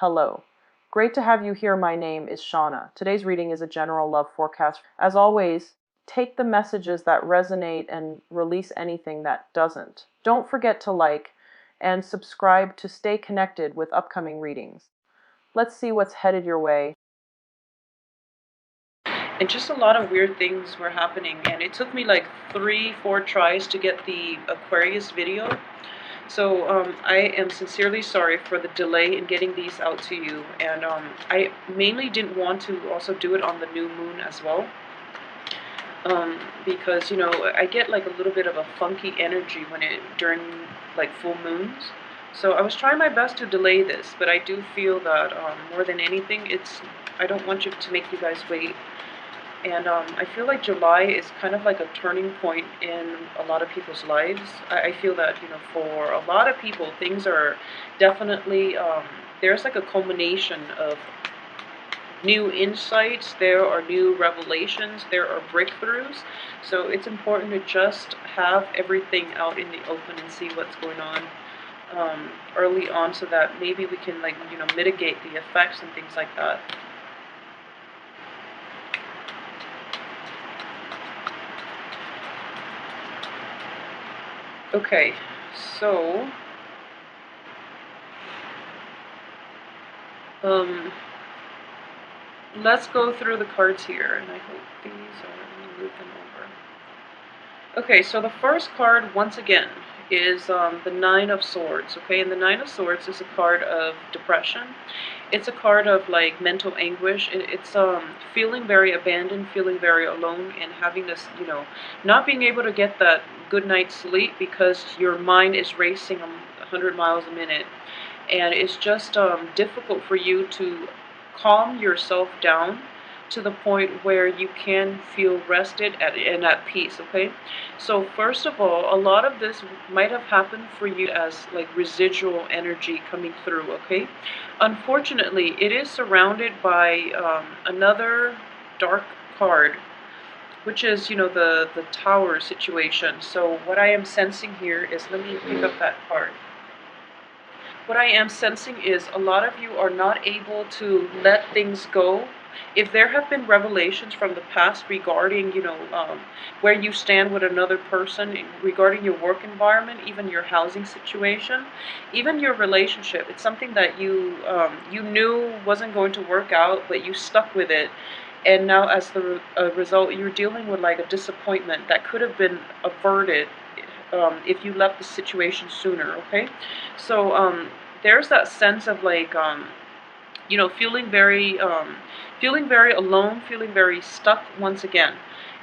Hello. Great to have you here. My name is Shauna. Today's reading is a general love forecast. As always, take the messages that resonate and release anything that doesn't. Don't forget to like and subscribe to stay connected with upcoming readings. Let's see what's headed your way. And just a lot of weird things were happening, and it took me like 3-4 tries to get the Aquarius video. So I am sincerely sorry for the delay in getting these out to you, and I mainly didn't want to also do it on the new moon as well, because I get like a little bit of a funky energy during like full moons. So I was trying my best to delay this, but I do feel that more than anything, I don't want to make you guys wait. And I feel like July is kind of like a turning point in a lot of people's lives. I feel that, for a lot of people, things are definitely, there's like a culmination of new insights, there are new revelations, there are breakthroughs. So it's important to just have everything out in the open and see what's going on early on, so that maybe we can mitigate the effects and things like that. Okay, so let's go through the cards here, and I hope these are, let me move them over. Okay, so the first card, once again, is the Nine of Swords, okay? And the Nine of Swords is a card of depression. It's a card of like mental anguish. It's feeling very abandoned, feeling very alone, and having this, not being able to get that good night's sleep because your mind is racing 100 miles a minute, and it's just difficult for you to calm yourself down to the point where you can feel rested and at peace, okay? So first of all, a lot of this might have happened for you as like residual energy coming through, okay? Unfortunately, it is surrounded by another dark card, which is, the tower situation. So what I am sensing here is, let me pick up that card. What I am sensing is a lot of you are not able to let things go. If there have been revelations from the past regarding, where you stand with another person, regarding your work environment, even your housing situation, even your relationship, it's something that you knew wasn't going to work out, but you stuck with it. And now as the result, you're dealing with like a disappointment that could have been averted if you left the situation sooner, okay? So there's that sense of like, feeling very alone, feeling very stuck once again.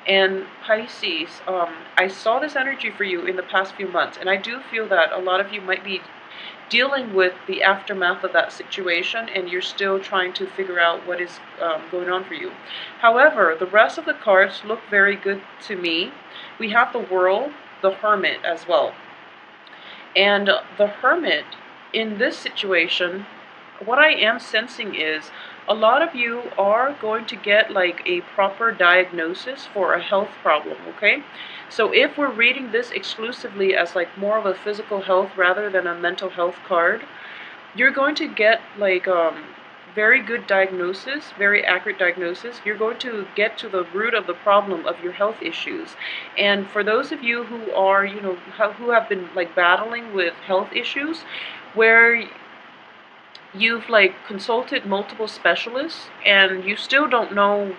And Pisces, I saw this energy for you in the past few months, and I do feel that a lot of you might be dealing with the aftermath of that situation, and you're still trying to figure out what is going on for you. However, the rest of the cards look very good to me. We have the World, the Hermit as well. And the Hermit, in this situation, what I am sensing is a lot of you are going to get like a proper diagnosis for a health problem, okay? So if we're reading this exclusively as like more of a physical health rather than a mental health card, you're going to get like very good diagnosis, very accurate diagnosis. You're going to get to the root of the problem of your health issues. And for those of you who are, who have been like battling with health issues, where you've like consulted multiple specialists and you still don't know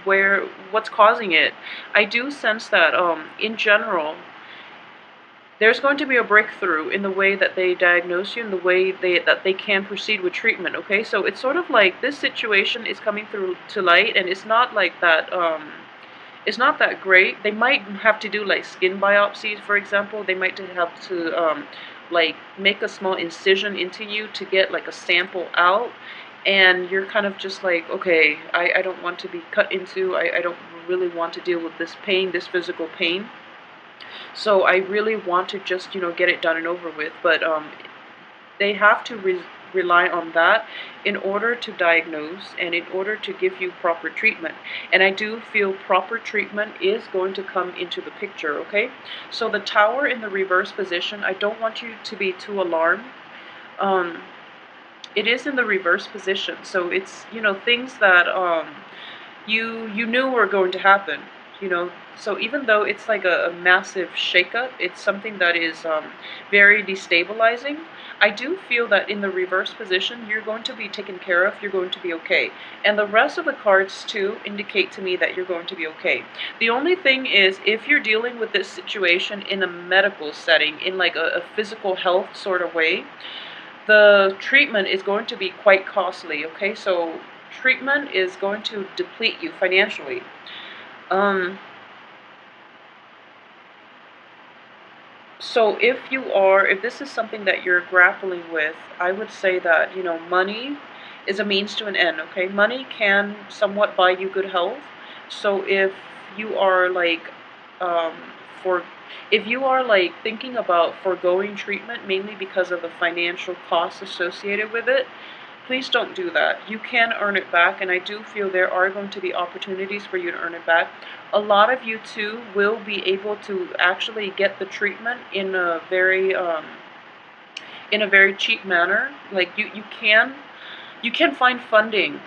what's causing it, I do sense that in general there's going to be a breakthrough in the way that they diagnose you and the way that they can proceed with treatment, okay? So it's sort of like this situation is coming through to light, and it's not like that, it's not that great. They might have to do like skin biopsies, for example. They might have to like make a small incision into you to get like a sample out, and you're kind of just like, okay, I don't want to be cut into, I don't really want to deal with this pain, this physical pain. So I really want to just, get it done and over with. But they have to rely on that in order to diagnose and in order to give you proper treatment. And I do feel proper treatment is going to come into the picture, okay? So the Tower in the reverse position, I don't want you to be too alarmed. it is in the reverse position. So it's, things that you knew were going to happen, you know. So even though it's like a massive shakeup, it's something that is very destabilizing. I do feel that in the reverse position, you're going to be taken care of, you're going to be okay. And the rest of the cards too indicate to me that you're going to be okay. The only thing is, if you're dealing with this situation in a medical setting, in like a physical health sort of way, the treatment is going to be quite costly, okay? So treatment is going to deplete you financially. Um, so if this is something that you're grappling with, I would say that, money is a means to an end, okay? Money can somewhat buy you good health. So you are like, um, for, if you are like thinking about foregoing treatment mainly because of the financial costs associated with it, please don't do that. You can earn it back, and I do feel there are going to be opportunities for you to earn it back. A lot of you too will be able to actually get the treatment in a very cheap manner. Like you can find funding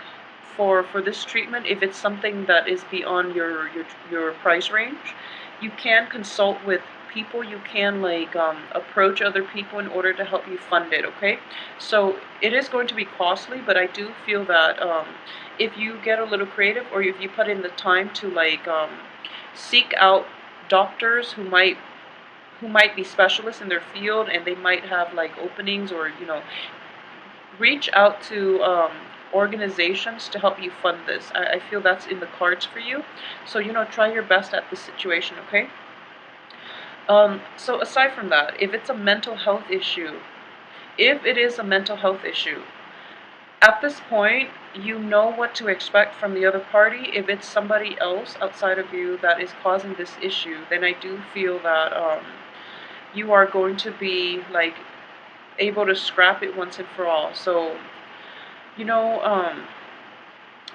for this treatment if it's something that is beyond your price range. You can consult with people. You can like approach other people in order to help you fund it. Okay, so it is going to be costly, but I do feel that if you get a little creative, or if you put in the time to like seek out doctors who might be specialists in their field, and they might have like openings, or reach out to organizations to help you fund this. I feel that's in the cards for you. So, try your best at this situation, okay? So aside from that, if it's a mental health issue, if it is a mental health issue, at this point, you know what to expect from the other party. If it's somebody else outside of you that is causing this issue, then I do feel that you are going to be like able to scrap it once and for all. So, you know,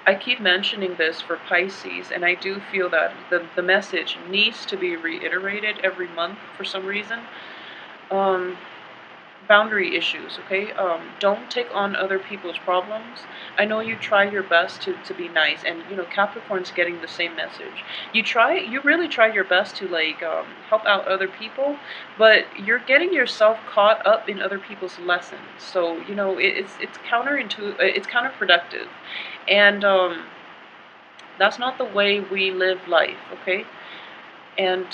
I keep mentioning this for Pisces, and I do feel that the message needs to be reiterated every month for some reason. Um, Boundary issues, okay? Don't take on other people's problems. I know you try your best to be nice, and Capricorn's getting the same message. You really try your best to like help out other people, but you're getting yourself caught up in other people's lessons. So it's counterproductive, and that's not the way we live life, okay? And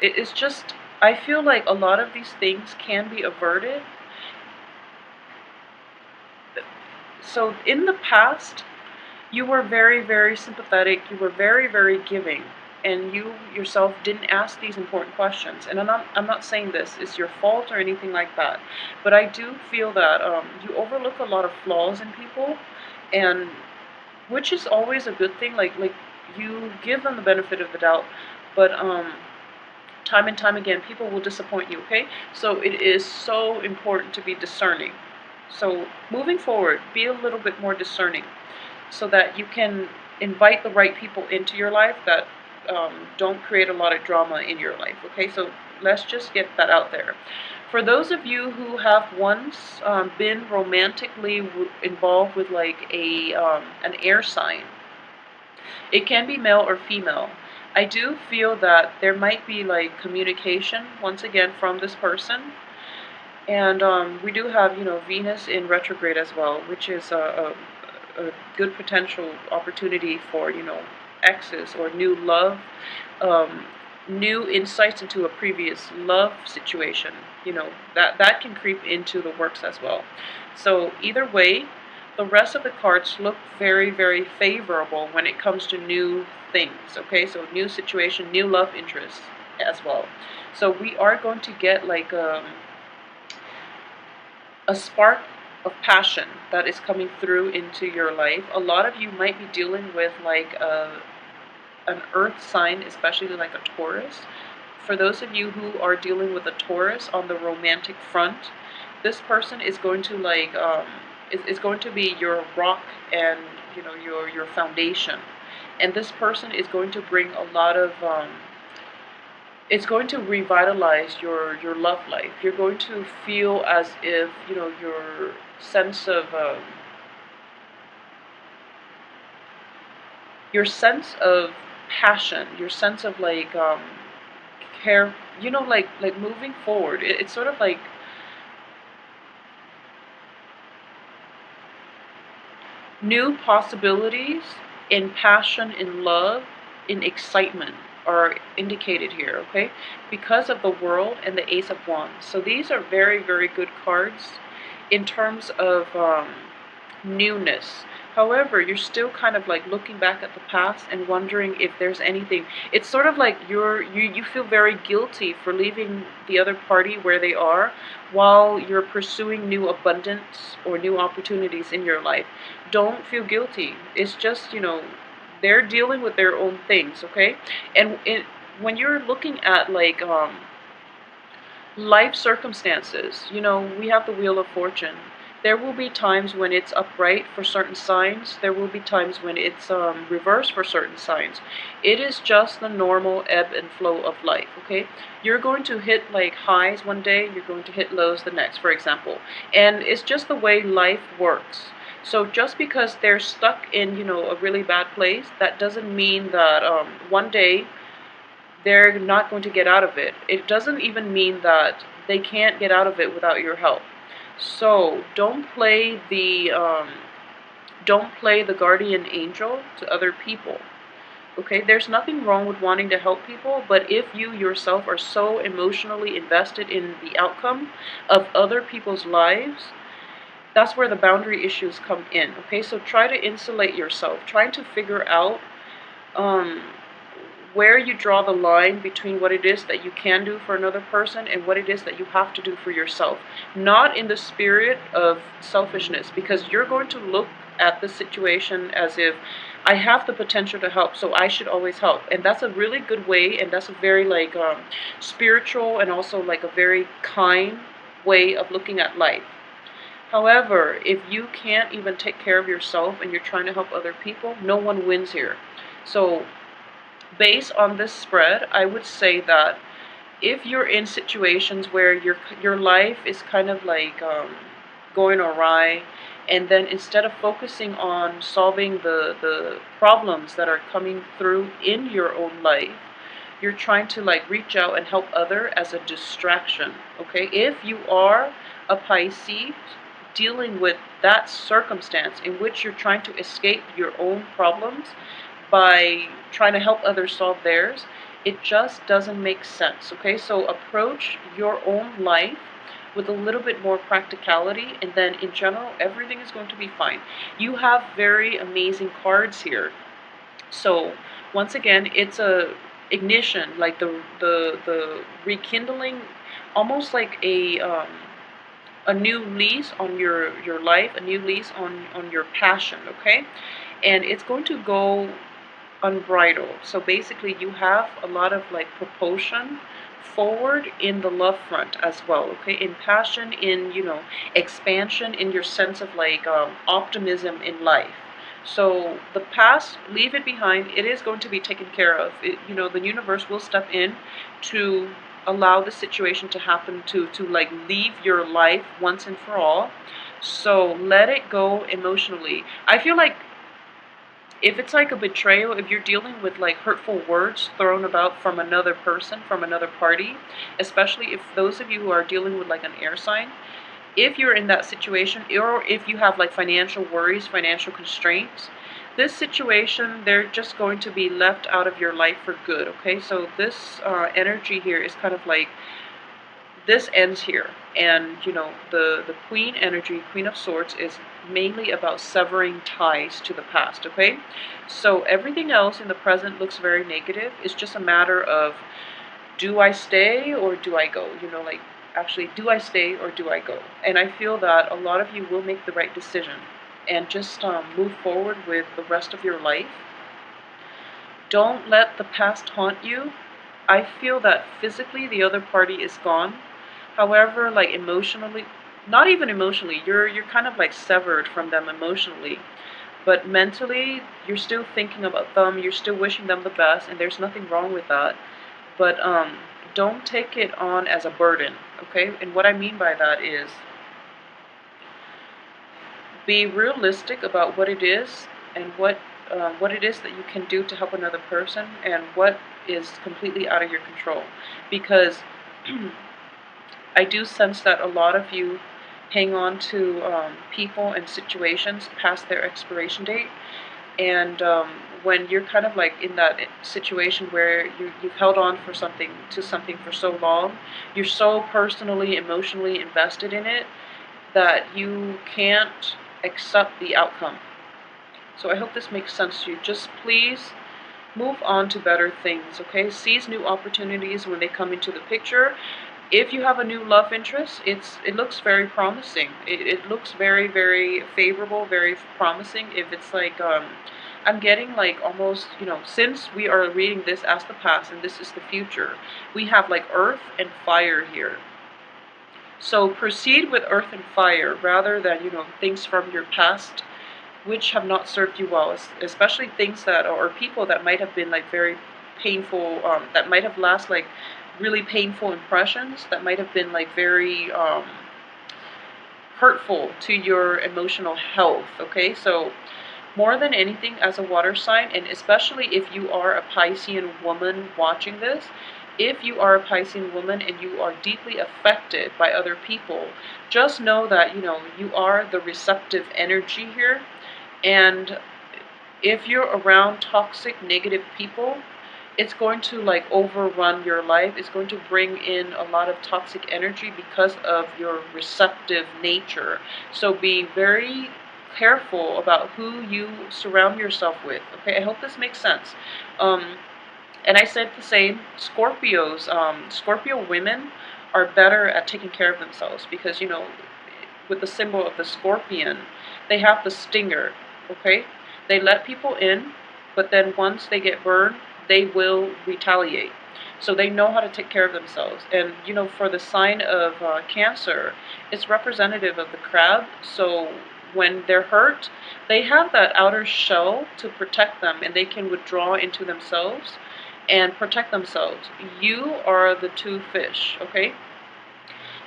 it's just, I feel like a lot of these things can be averted. So in the past, you were very, very sympathetic, you were very, very giving, and you yourself didn't ask these important questions. And I'm not saying this is your fault or anything like that, but I do feel that you overlook a lot of flaws in people, and which is always a good thing. Like you give them the benefit of the doubt, but time and time again, people will disappoint you, okay? So it is so important to be discerning. So moving forward, be a little bit more discerning so that you can invite the right people into your life that don't create a lot of drama in your life, okay? So let's just get that out there. For those of you who have once been romantically involved with like an air sign, it can be male or female. I do feel that there might be like communication once again from this person, and we do have Venus in retrograde as well, which is a good potential opportunity for exes or new love, um, new insights into a previous love situation. That can creep into the works as well. So either way, the rest of the cards look very, very favorable when it comes to new things, okay? So new situation, new love interests as well. So we are going to get like a spark of passion that is coming through into your life. A lot of you might be dealing with like an earth sign, especially like a Taurus. For those of you who are dealing with a Taurus on the romantic front, this person is going to like is going to be your rock, and your foundation. And this person is going to bring a lot of it's going to revitalize your love life. You're going to feel as if, your sense of your sense of passion, your sense of like care, like moving forward. It's sort of like new possibilities in passion, in love, in excitement are indicated here, okay? Because of the World and the Ace of Wands. So these are very, very good cards in terms of newness. However, you're still kind of like looking back at the past and wondering if there's anything. It's sort of like you feel very guilty for leaving the other party where they are while you're pursuing new abundance or new opportunities in your life. Don't feel guilty. It's just, they're dealing with their own things, okay? And when you're looking at like life circumstances, we have the Wheel of Fortune. There will be times when it's upright for certain signs. There will be times when it's reversed for certain signs. It is just the normal ebb and flow of life, okay? You're going to hit like highs one day, you're going to hit lows the next, for example. And it's just the way life works. So just because they're stuck in, a really bad place, that doesn't mean that one day they're not going to get out of it. It doesn't even mean that they can't get out of it without your help. So don't play the guardian angel to other people. Okay, there's nothing wrong with wanting to help people, but if you yourself are so emotionally invested in the outcome of other people's lives, that's where the boundary issues come in. Okay, so try to insulate yourself, trying to figure out um, where you draw the line between what it is that you can do for another person and what it is that you have to do for yourself. Not in the spirit of selfishness, because you're going to look at the situation as if I have the potential to help, so I should always help. And that's a really good way, and that's a very like spiritual and also like a very kind way of looking at life. However, if you can't even take care of yourself and you're trying to help other people, no one wins here. So based on this spread, I would say that if you're in situations where your life is kind of like going awry, and then instead of focusing on solving the problems that are coming through in your own life, you're trying to like reach out and help other as a distraction, okay? If you are a Pisces dealing with that circumstance in which you're trying to escape your own problems by trying to help others solve theirs, it just doesn't make sense, okay? So approach your own life with a little bit more practicality, and then in general, everything is going to be fine. You have very amazing cards here. So once again, it's a ignition, like the rekindling, almost like a new lease on your life, a new lease on your passion, okay? And it's going to go unbridled. So basically you have a lot of like propulsion forward in the love front as well, okay? In passion, in, expansion, in your sense of like optimism in life. So the past, leave it behind. It is going to be taken care of. The universe will step in to allow the situation to happen, to like leave your life once and for all. So let it go emotionally. I feel like if it's like a betrayal, if you're dealing with like hurtful words thrown about from another person, from another party, especially if those of you who are dealing with like an air sign, if you're in that situation, or if you have like financial worries, financial constraints, this situation, they're just going to be left out of your life for good, okay? So this energy here is kind of like, this ends here. And the queen energy, Queen of Swords, is mainly about severing ties to the past, okay? So everything else in the present looks very negative. It's just a matter of, do I stay or do I go? Like, actually, do I stay or do I go? And I feel that a lot of you will make the right decision and just move forward with the rest of your life. Don't let the past haunt you. I feel that physically the other party is gone. However, like emotionally, not even emotionally, you're kind of like severed from them emotionally. But mentally, you're still thinking about them, you're still wishing them the best, and there's nothing wrong with that. But don't take it on as a burden, okay? And what I mean by that is be realistic about what it is and what it is that you can do to help another person and what is completely out of your control. Because I do sense that a lot of you hang on to people and situations past their expiration date. And when you're kind of like in that situation where you've held on for something to something for so long, you're so personally, emotionally invested in it that you can't accept the outcome. So I hope this makes sense to you. Just please move on to better things, okay? Seize new opportunities when they come into the picture. If you have a new love interest, it looks very promising. It looks very, very favorable, very promising. If it's like, I'm getting like almost, since we are reading this as the past and this is the future, we have like earth and fire here. So proceed with earth and fire rather than, things from your past which have not served you well, especially things that, or people that might have been like very painful, that might have left like really painful impressions, that might have been like very hurtful to your emotional health, okay? So more than anything, as a water sign, and especially if you are a Piscean woman watching this, if you are a Piscean woman and you are deeply affected by other people, just know that, you are the receptive energy here. And if you're around toxic, negative people, it's going to like overrun your life. It's going to bring in a lot of toxic energy because of your receptive nature. So be very careful about who you surround yourself with. Okay, I hope this makes sense. And I said the same. Scorpio women are better at taking care of themselves because, with the symbol of the scorpion, they have the stinger, okay? They let people in, but then once they get burned, they will retaliate. So they know how to take care of themselves. And, for the sign of Cancer, it's representative of the crab. So when they're hurt, they have that outer shell to protect them, and they can withdraw into themselves and protect themselves. You are the two fish, okay?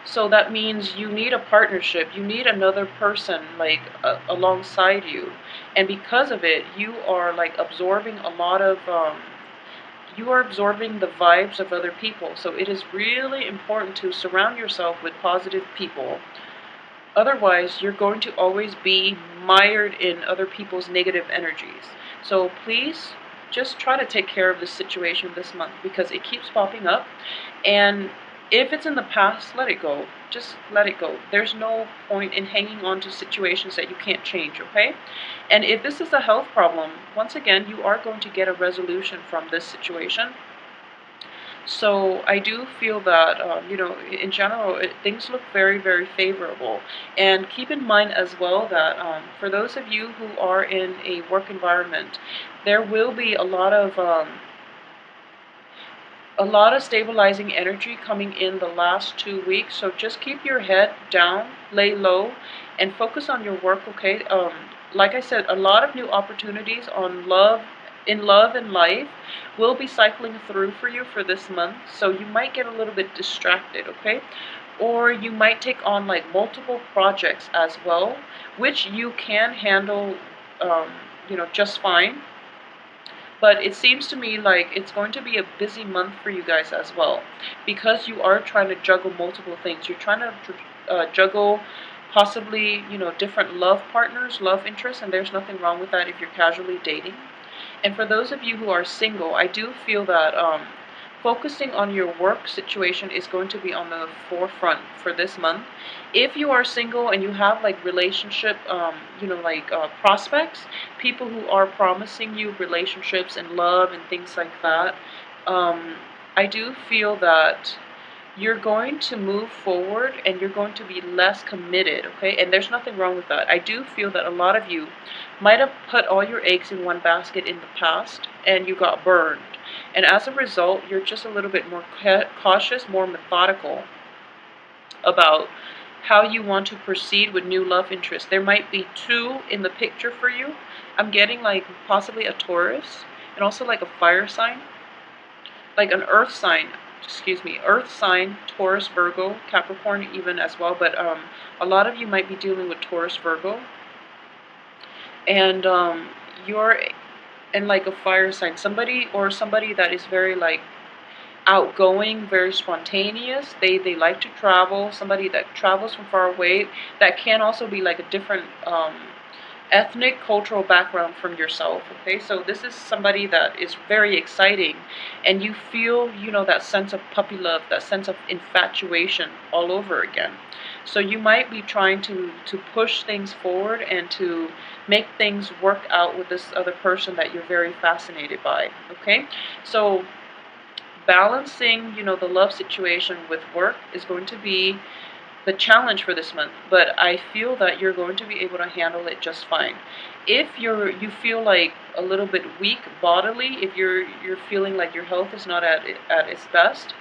So that means you need a partnership. You need another person like alongside you, and because of it, you are like absorbing a lot of. You are absorbing the vibes of other people. So it is really important to surround yourself with positive people. Otherwise, you're going to always be mired in other people's negative energies. So please just try to take care of this situation this month because it keeps popping up. And if it's in the past, let it go. Just let it go. There's no point in hanging on to situations that you can't change, okay? And if this is a health problem, once again, you are going to get a resolution from this situation. So I do feel that, in general, things look very, very favorable. And keep in mind as well that for those of you who are in a work environment, there will be a lot of stabilizing energy coming in the last 2 weeks. So just keep your head down, lay low, and focus on your work, okay? Like I said, a lot of new opportunities in love and life will be cycling through for you for this month. So you might get a little bit distracted, okay? Or you might take on like multiple projects as well, which you can handle, just fine. But it seems to me like it's going to be a busy month for you guys as well, because you are trying to juggle multiple things. You're trying to juggle possibly, different love partners, love interests, and there's nothing wrong with that if you're casually dating. And for those of you who are single, I do feel that focusing on your work situation is going to be on the forefront for this month. If you are single and you have like relationship, prospects, people who are promising you relationships and love and things like that, I do feel that you're going to move forward and you're going to be less committed, okay? And there's nothing wrong with that. I do feel that a lot of you might have put all your eggs in one basket in the past and you got burned. And as a result, you're just a little bit more cautious, more methodical about how you want to proceed with new love interests. There might be two in the picture for you. I'm getting like possibly a Taurus and also like a fire sign, like an earth sign. excuse me, Earth sign, Taurus, Virgo, Capricorn even as well, but a lot of you might be dealing with Taurus, Virgo, and you're in like a fire sign, somebody that is very like outgoing, very spontaneous. They like to travel, somebody that travels from far away, that can also be like a different ethnic, cultural background from yourself, okay? So this is somebody that is very exciting, and you feel, you know, that sense of puppy love, that sense of infatuation all over again. So you might be trying to push things forward and to make things work out with this other person that you're very fascinated by, okay? So balancing, you know, the love situation with work is going to be the challenge for this month, but I feel that you're going to be able to handle it just fine. If you feel like a little bit weak bodily, if you're feeling like your health is not at its best,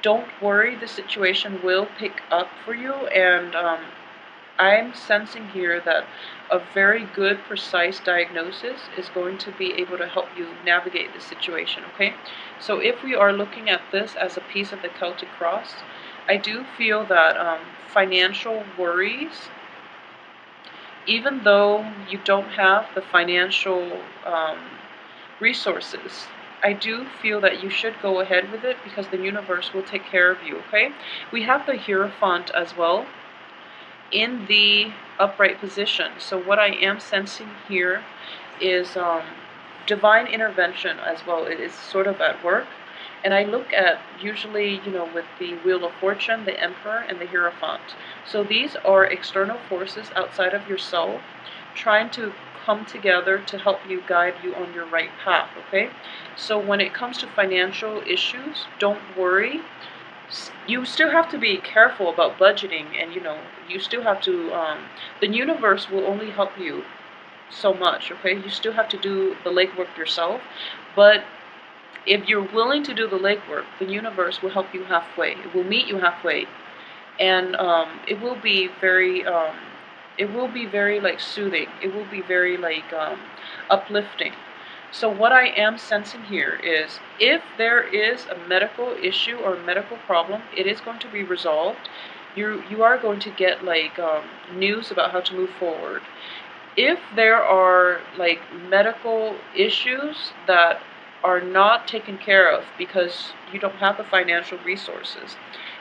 don't worry, the situation will pick up for you, and I'm sensing here that a very good, precise diagnosis is going to be able to help you navigate the situation, okay? So if we are looking at this as a piece of the Celtic cross, I do feel that financial worries, even though you don't have the financial resources, I do feel that you should go ahead with it because the universe will take care of you, okay? We have the Hierophant as well in the upright position. So what I am sensing here is divine intervention as well. It is sort of at work. And I look at usually, you know, with the Wheel of Fortune, the Emperor, and the Hierophant. So these are external forces outside of yourself trying to come together to help you, guide you on your right path, okay? So when it comes to financial issues, don't worry. You still have to be careful about budgeting, and you know, you still have to the universe will only help you so much, okay? You still have to do the legwork yourself, but if you're willing to do the legwork, the universe will help you halfway. It will meet you halfway, and it will be very like soothing. It will be very like uplifting. So what I am sensing here is if there is a medical issue or a medical problem, it is going to be resolved. You are going to get like news about how to move forward. If there are like medical issues that are not taken care of because you don't have the financial resources,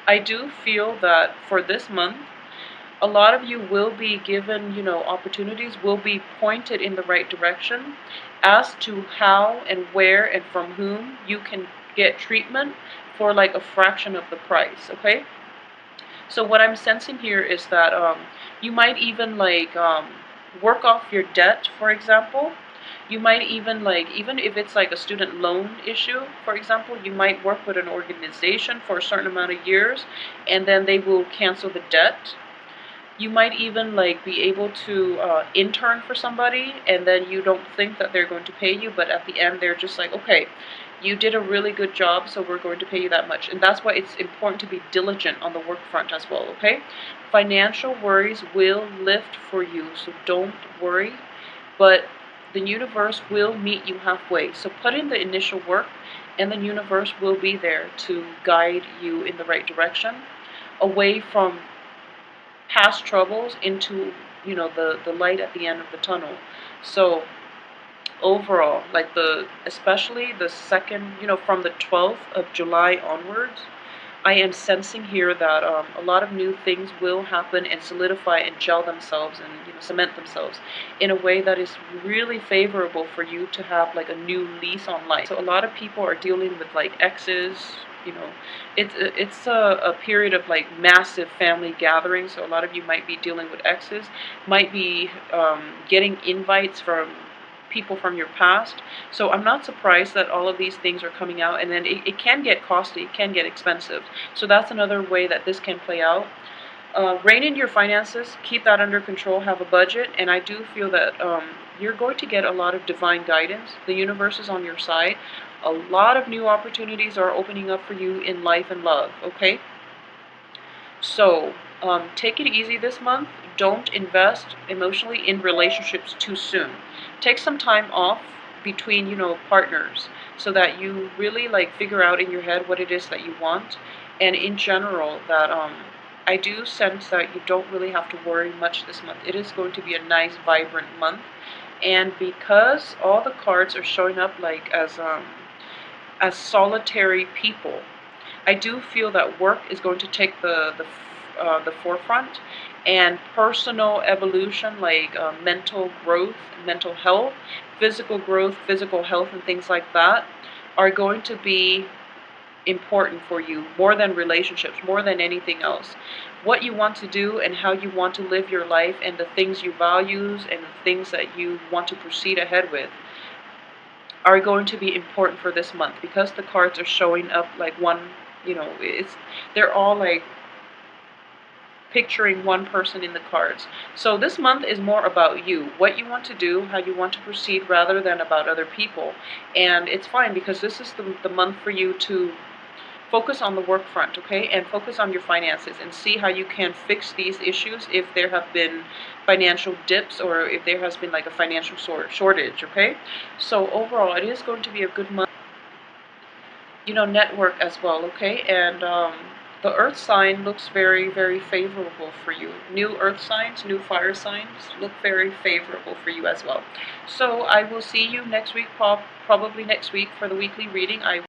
I do feel that for this month, a lot of you will be given, you know, opportunities, will be pointed in the right direction as to how and where and from whom you can get treatment for like a fraction of the price, okay? So what I'm sensing here is that you might even like work off your debt, for example. You might even like, even if it's like a student loan issue, for example, you might work with an organization for a certain amount of years and then they will cancel the debt. You might even like be able to intern for somebody, and then you don't think that they're going to pay you, but at the end they're just like, okay, you did a really good job, so we're going to pay you that much. And that's why it's important to be diligent on the work front as well, okay? Financial worries will lift for you, so don't worry, but the universe will meet you halfway. So put in the initial work, and the universe will be there to guide you in the right direction, away from past troubles into, you know, the light at the end of the tunnel. So overall, like especially the second, you know, from the 12th of July onwards, I am sensing here that a lot of new things will happen and solidify and gel themselves and, you know, cement themselves in a way that is really favorable for you to have like a new lease on life. So a lot of people are dealing with like exes, you know, it's a period of like massive family gatherings. So a lot of you might be dealing with exes, might be getting invites from people from your past. So I'm not surprised that all of these things are coming out, and then it can get costly, it can get expensive. So that's another way that this can play out. Rein in your finances, keep that under control, have a budget, and I do feel that you're going to get a lot of divine guidance. The universe is on your side. A lot of new opportunities are opening up for you in life and love, okay? So take it easy this month. Don't invest emotionally in relationships too soon. Take some time off between, partners, so that you really like figure out in your head what it is that you want. And in general, that I do sense that you don't really have to worry much this month. It is going to be a nice, vibrant month. And because all the cards are showing up like as solitary people, I do feel that work is going to take the forefront, and personal evolution, like mental growth, mental health, physical growth, physical health, and things like that, are going to be important for you more than relationships, more than anything else. What you want to do and how you want to live your life, and the things you value and the things that you want to proceed ahead with, are going to be important for this month, because the cards are showing up like one, they're all like picturing one person in the cards. So this month is more about you, what you want to do, how you want to proceed, rather than about other people. And it's fine, because this is the month for you to focus on the work front, okay? And focus on your finances and see how you can fix these issues if there have been financial dips, or if there has been like a financial shortage, okay? So overall, it is going to be a good month. Network as well, okay? And the earth sign looks very, very favorable for you. New earth signs, new fire signs look very favorable for you as well. So I will see you next week, probably next week, for the weekly reading. I